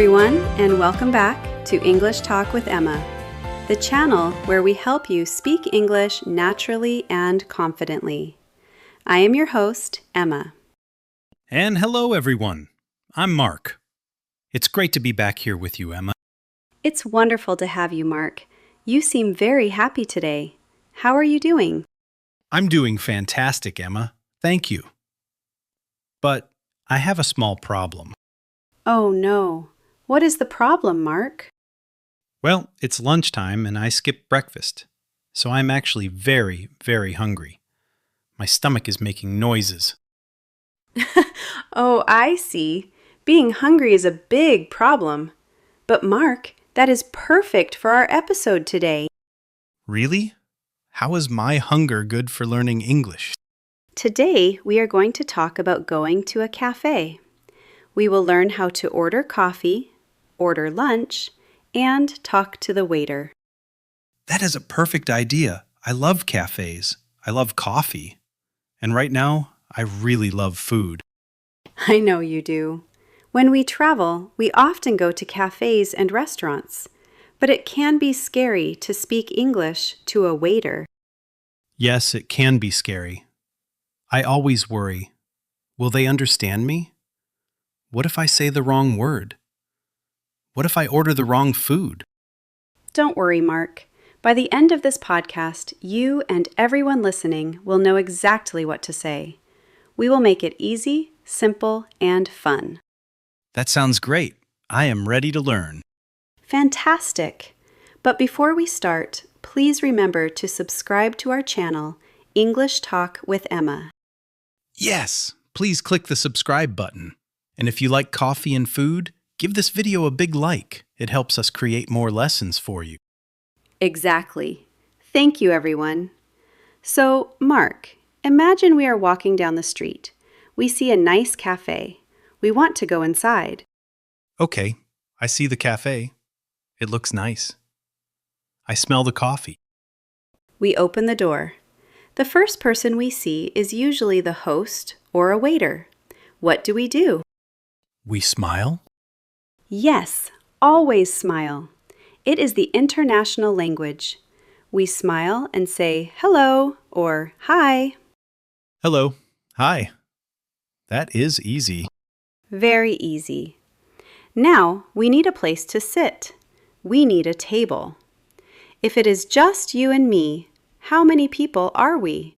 everyone, and welcome back to English Talk with Emma, the channel where we help you speak English naturally and confidently. I am your host, Emma. And hello, everyone. I'm Mark. It's great to be back here with you, Emma. It's wonderful to have you, Mark. You seem very happy today. How are you doing? I'm doing fantastic, Emma. Thank you. But I have a small problem. Oh no. What is the problem, Mark? Well, it's lunchtime and I skipped breakfast, so I'm actually very, very hungry. My stomach is making noises. Oh, I see. Being hungry is a big problem. But Mark, that is perfect for our episode today. Really? How is my hunger good for learning English? Today, we are going to talk about going to a cafe. We will learn how to order coffee, order lunch, and talk to the waiter. That is a perfect idea. I love cafes. I love coffee. And right now, I really love food. I know you do. When we travel, we often go to cafes and restaurants, but it can be scary to speak English to a waiter. Yes, it can be scary. I always worry. Will they understand me? What if I say the wrong word? What if I order the wrong food? Don't worry, Mark. By the end of this podcast, you and everyone listening will know exactly what to say. We will make it easy, simple, and fun. That sounds great. I am ready to learn. Fantastic! But before we start, please remember to subscribe to our channel, English Talk with Emma. Yes, please click the subscribe button. And if you like coffee and food, give this video a big like. It helps us create more lessons for you. Exactly. Thank you, everyone. So, Mark, imagine we are walking down the street. We see a nice cafe. We want to go inside. Okay, I see the cafe. It looks nice. I smell the coffee. We open the door. The first person we see is usually the host or a waiter. What do we do? We smile. Yes, always smile. It is the international language. We smile and say hello or hi. Hello. Hi. That is easy. Very easy. Now we need a place to sit. We need a table. If it is just you and me, how many people are we?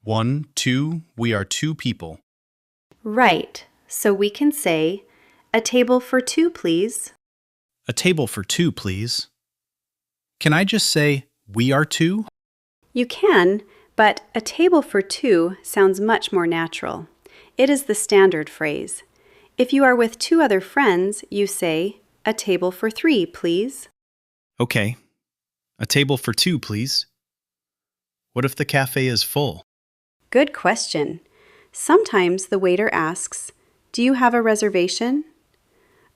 1, 2, we are 2 people. Right, so we can say, a table for 2, please. A table for 2, please. Can I just say, we are 2? You can, but a table for 2 sounds much more natural. It is the standard phrase. If you are with 2 other friends, you say, a table for 3, please. Okay. A table for 2, please. What if the cafe is full? Good question. Sometimes the waiter asks, do you have a reservation?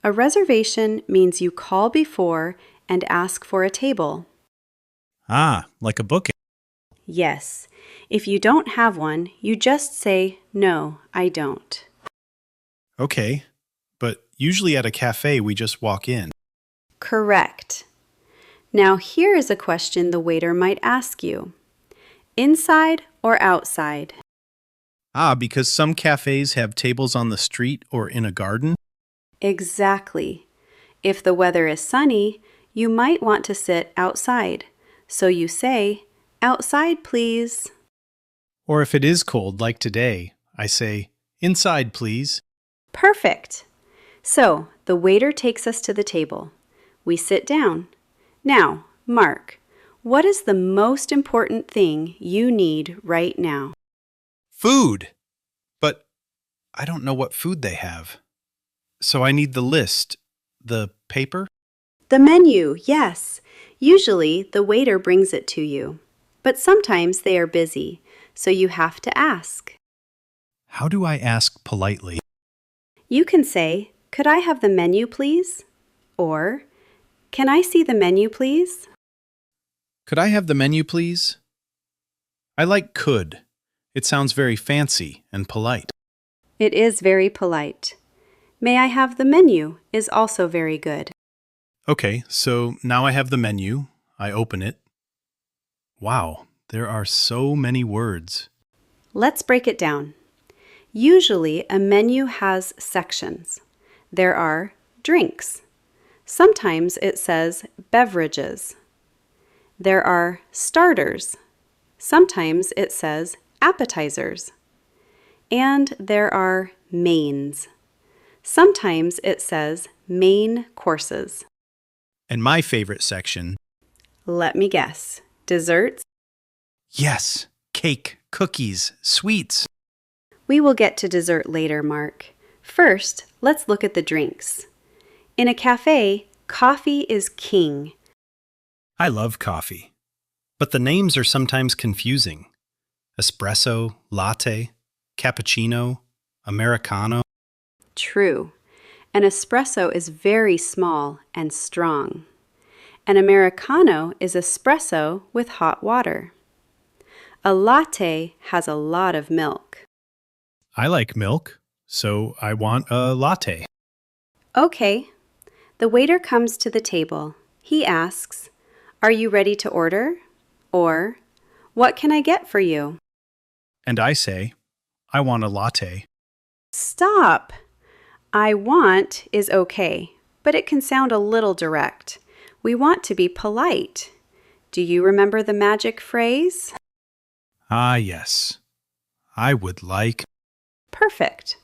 A reservation means you call before and ask for a table. Ah, like a booking. Yes. If you don't have one, you just say, no, I don't. Okay, but usually at a cafe we just walk in. Correct. Now here is a question the waiter might ask you. Inside or outside? Ah, because some cafes have tables on the street or in a garden? Exactly. If the weather is sunny, you might want to sit outside. So you say, outside, please. Or if it is cold, like today, I say, inside, please. Perfect. So the waiter takes us to the table. We sit down. Now, Mark, what is the most important thing you need right now? Food! But I don't know what food they have. So I need the list. The paper? The menu, yes. Usually the waiter brings it to you. But sometimes they are busy, so you have to ask. How do I ask politely? You can say, could I have the menu, please? Or, can I see the menu, please? Could I have the menu, please? I like could. It sounds very fancy and polite. It is very polite. May I have the menu is also very good. Okay, so now I have the menu. I open it. Wow, there are so many words. Let's break it down. Usually, a menu has sections. There are drinks. Sometimes it says beverages. There are starters. Sometimes it says appetizers. And there are mains. Sometimes it says main courses. And my favorite section, Let me guess. Desserts? yes, cake, cookies, sweets. We will get to dessert later, Mark. First, let's look at the drinks. In a cafe, coffee is king. I love coffee, but the names are sometimes confusing. Espresso, latte, cappuccino, Americano. True. An espresso is very small and strong. An Americano is espresso with hot water. A latte has a lot of milk. I like milk, so I want a latte. Okay. The waiter comes to the table. He asks, "Are you ready to order?" Or, "What can I get for you?" And I say, I want a latte. Stop! "I want" is okay, but it can sound a little direct. We want to be polite. Do you remember the magic phrase? Ah, yes. I would like. Perfect.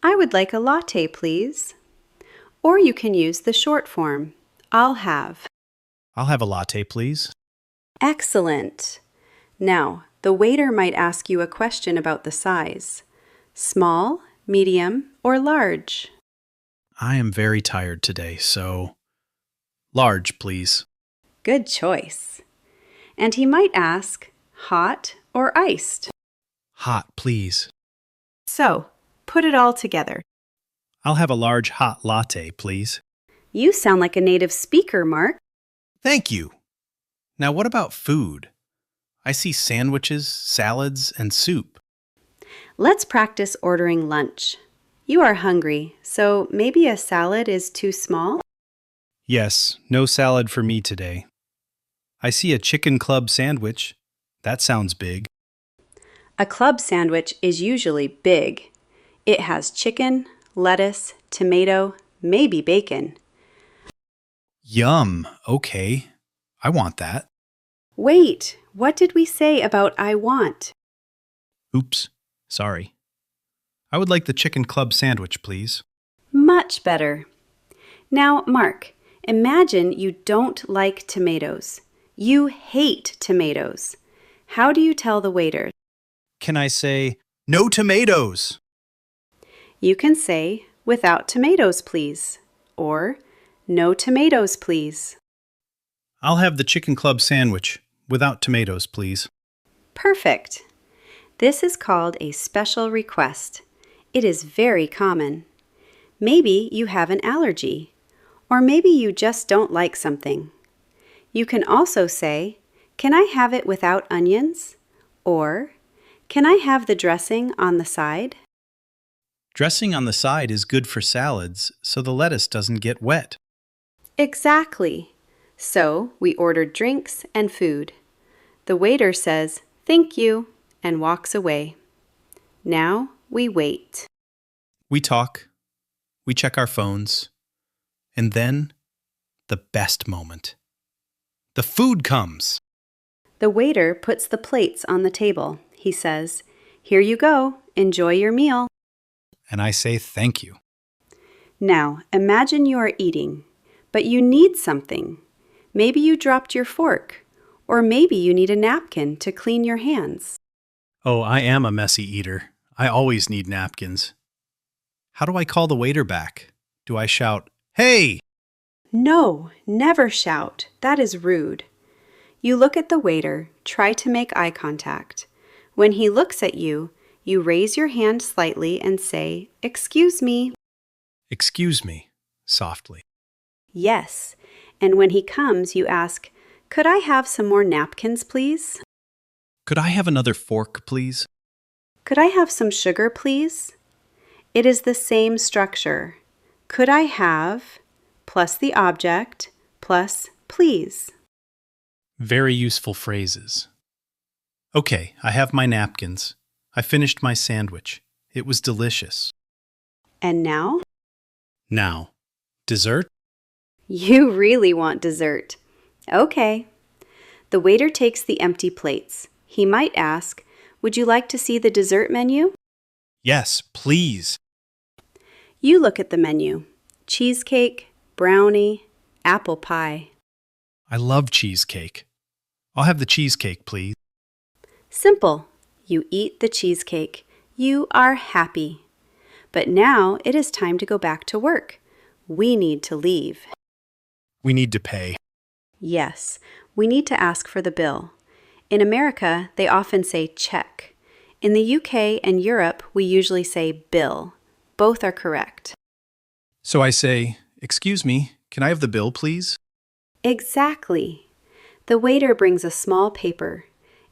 "I would like a latte, please." Or you can use the short form. I'll have. I'll have a latte, please. Excellent. Now, the waiter might ask you a question about the size. Small, medium, or large? I am very tired today, so large, please. Good choice. And he might ask, hot or iced? Hot, please. So, put it all together. I'll have a large hot latte, please. You sound like a native speaker, Mark. Thank you. Now, what about food? I see sandwiches, salads, and soup. Let's practice ordering lunch. You are hungry, so maybe a salad is too small? Yes, no salad for me today. I see a chicken club sandwich. That sounds big. A club sandwich is usually big. It has chicken, lettuce, tomato, maybe bacon. Yum. Okay. I want that. Wait, what did we say about "I want"? Oops. Sorry. I would like the chicken club sandwich, please. Much better. Now, Mark, imagine you don't like tomatoes. You hate tomatoes. How do you tell the waiter? Can I say, no tomatoes? You can say, "Without tomatoes, please," or "No tomatoes, please." I'll have the chicken club sandwich without tomatoes, please. Perfect. This is called a special request. It is very common. Maybe you have an allergy, or maybe you just don't like something. You can also say, "Can I have it without onions?" Or, "Can I have the dressing on the side?" Dressing on the side is good for salads so the lettuce doesn't get wet. Exactly. So we ordered drinks and food. The waiter says, "Thank you," and walks away. Now we wait. We talk, we check our phones, and then the best moment. The food comes. The waiter puts the plates on the table. He says, "Here you go. Enjoy your meal." And I say thank you. Now, imagine you are eating, but you need something. Maybe you dropped your fork, or maybe you need a napkin to clean your hands. Oh, I am a messy eater. I always need napkins. How do I call the waiter back? Do I shout, "Hey"? No, never shout. That is rude. You look at the waiter, try to make eye contact. When he looks at you, you raise your hand slightly and say, "Excuse me." Excuse me, softly. Yes. And when he comes, you ask, "Could I have some more napkins, please?" Could I have another fork, please? "Could I have some sugar, please?" It is the same structure. Could I have plus the object plus please. Very useful phrases. Okay, I have my napkins. I finished my sandwich. It was delicious. And now? Now, dessert? You really want dessert. Okay. The waiter takes the empty plates. He might ask, "Would you like to see the dessert menu?" Yes, please. You look at the menu. Cheesecake, brownie, apple pie. I love cheesecake. I'll have the cheesecake, please. Simple. You eat the cheesecake. You are happy. But now it is time to go back to work. We need to leave. We need to pay. Yes, we need to ask for the bill. In America, they often say check. In the UK and Europe, we usually say bill. Both are correct. So I say, "Excuse me, can I have the bill, please?" Exactly. The waiter brings a small paper.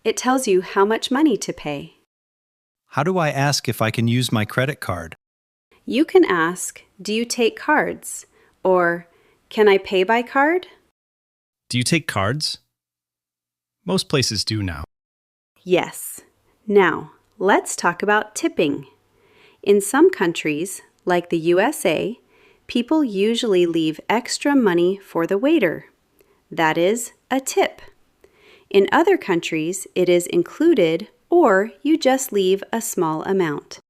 It tells you how much money to pay. How do I ask if I can use my credit card? You can ask, "Do you take cards?" Or, "Can I pay by card?" Do you take cards? Most places do now. Yes. Now, let's talk about tipping. In some countries, like the USA, people usually leave extra money for the waiter. That is a tip. In other countries, it is included or you just leave a small amount.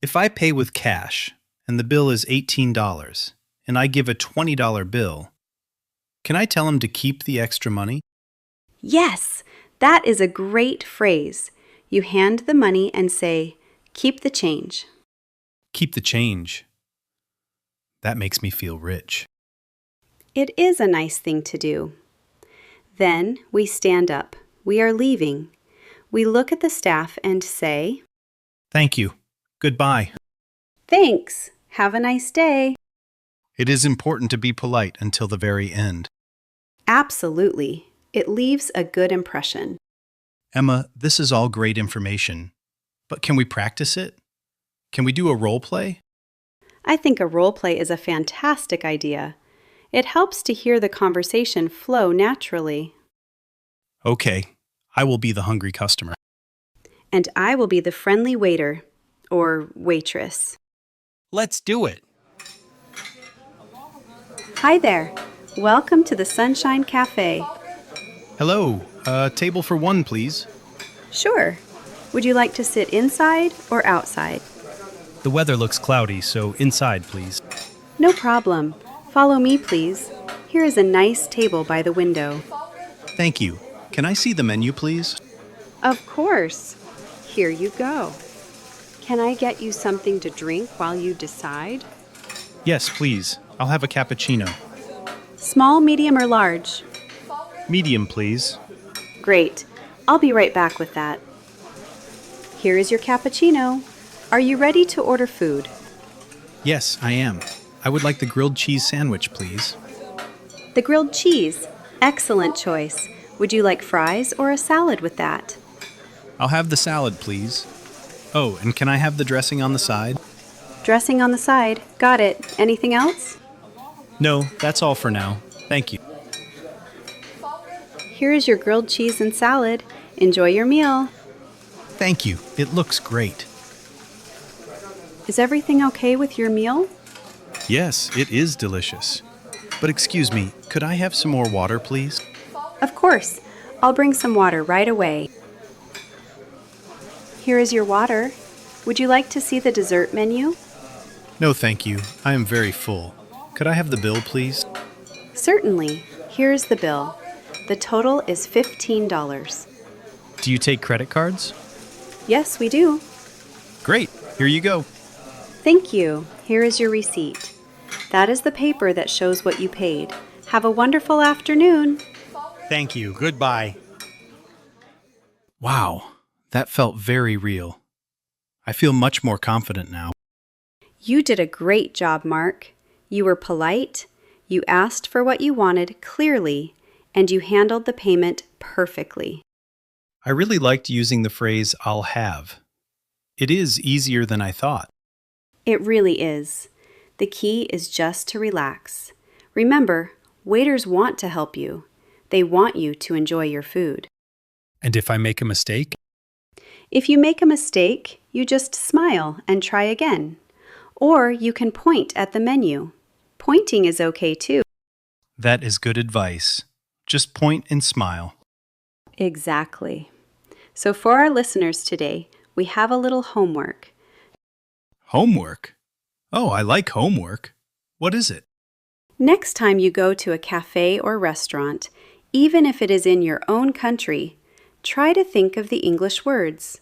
If I pay with cash and the bill is $18 and I give a $20 bill, can I tell him to keep the extra money? Yes, that is a great phrase. You hand the money and say, "Keep the change." Keep the change. That makes me feel rich. It is a nice thing to do. Then we stand up. We are leaving. We look at the staff and say, Thank you. Goodbye. "Thanks. Have a nice day." It is important to be polite until the very end. Absolutely. It leaves a good impression. Emma, this is all great information, but can we practice it? Can we do a role play? I think a role play is a fantastic idea. It helps to hear the conversation flow naturally. Okay, I will be the hungry customer. And I will be the friendly waiter or waitress. Let's do it. Hi there. Welcome to the Sunshine Café. Hello, table for one, please. Sure. Would you like to sit inside or outside? The weather looks cloudy, so inside, please. No problem. Follow me, please. Here is a nice table by the window. Thank you. Can I see the menu, please? Of course. Here you go. Can I get you something to drink while you decide? Yes, please. I'll have a cappuccino. Small, medium, or large? Medium, please. Great. I'll be right back with that. Here is your cappuccino. Are you ready to order food? Yes, I am. I would like the grilled cheese sandwich, please. The grilled cheese. Excellent choice. Would you like fries or a salad with that? I'll have the salad, please. Oh, and can I have the dressing on the side? Dressing on the side. Got it. Anything else? No, that's all for now. Thank you. Here is your grilled cheese and salad. Enjoy your meal. Thank you. It looks great. Is everything okay with your meal? Yes, it is delicious. But excuse me, could I have some more water, please? Of course. I'll bring some water right away. Here is your water. Would you like to see the dessert menu? No, thank you. I am very full. Could I have the bill, please? Certainly. Here is the bill. The total is $15. Do you take credit cards? Yes, we do. Great. Here you go. Thank you. Here is your receipt. That is the paper that shows what you paid. Have a wonderful afternoon. Thank you. Goodbye. Wow, that felt very real. I feel much more confident now. You did a great job, Mark. You were polite, you asked for what you wanted clearly, and you handled the payment perfectly. I really liked using the phrase "I'll have." It is easier than I thought. It really is. The key is just to relax. Remember, waiters want to help you. They want you to enjoy your food. And if I make a mistake? If you make a mistake, you just smile and try again. Or you can point at the menu. Pointing is okay too. That is good advice. Just point and smile. Exactly. So for our listeners today, we have a little homework. Homework? Oh, I like homework. What is it? Next time you go to a cafe or restaurant, even if it is in your own country, try to think of the English words.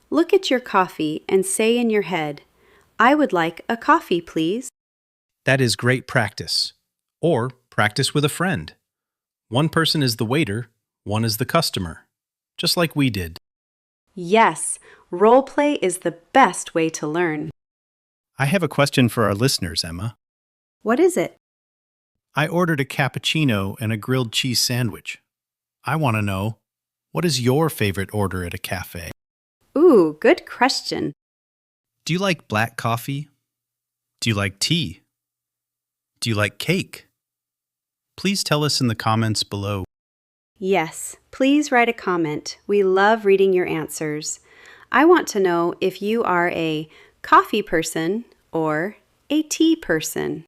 Look at your coffee and say in your head, "I would like a coffee, please." That is great practice. Or practice with a friend. One person is the waiter, one is the customer. Just like we did. Yes, role play is the best way to learn. I have a question for our listeners, Emma. What is it? I ordered a cappuccino and a grilled cheese sandwich. I want to know, what is your favorite order at a cafe? Ooh, good question. Do you like black coffee? Do you like tea? Do you like cake? Please tell us in the comments below. Yes, please write a comment. We love reading your answers. I want to know if you are a coffee person or a tea person.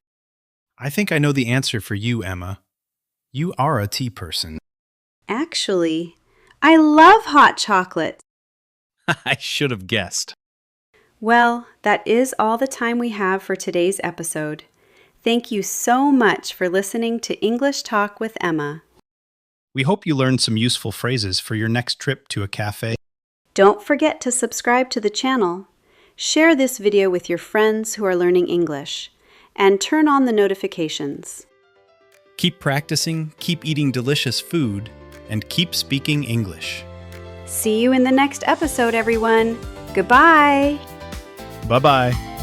I think I know the answer for you, Emma. You are a tea person. Actually, I love hot chocolate. I should have guessed. Well, that is all the time we have for today's episode. Thank you so much for listening to English Talk with Emma. We hope you learned some useful phrases for your next trip to a cafe. Don't forget to subscribe to the channel. Share this video with your friends who are learning English, and turn on the notifications. Keep practicing, keep eating delicious food, and keep speaking English. See you in the next episode, everyone. Goodbye. Bye-bye.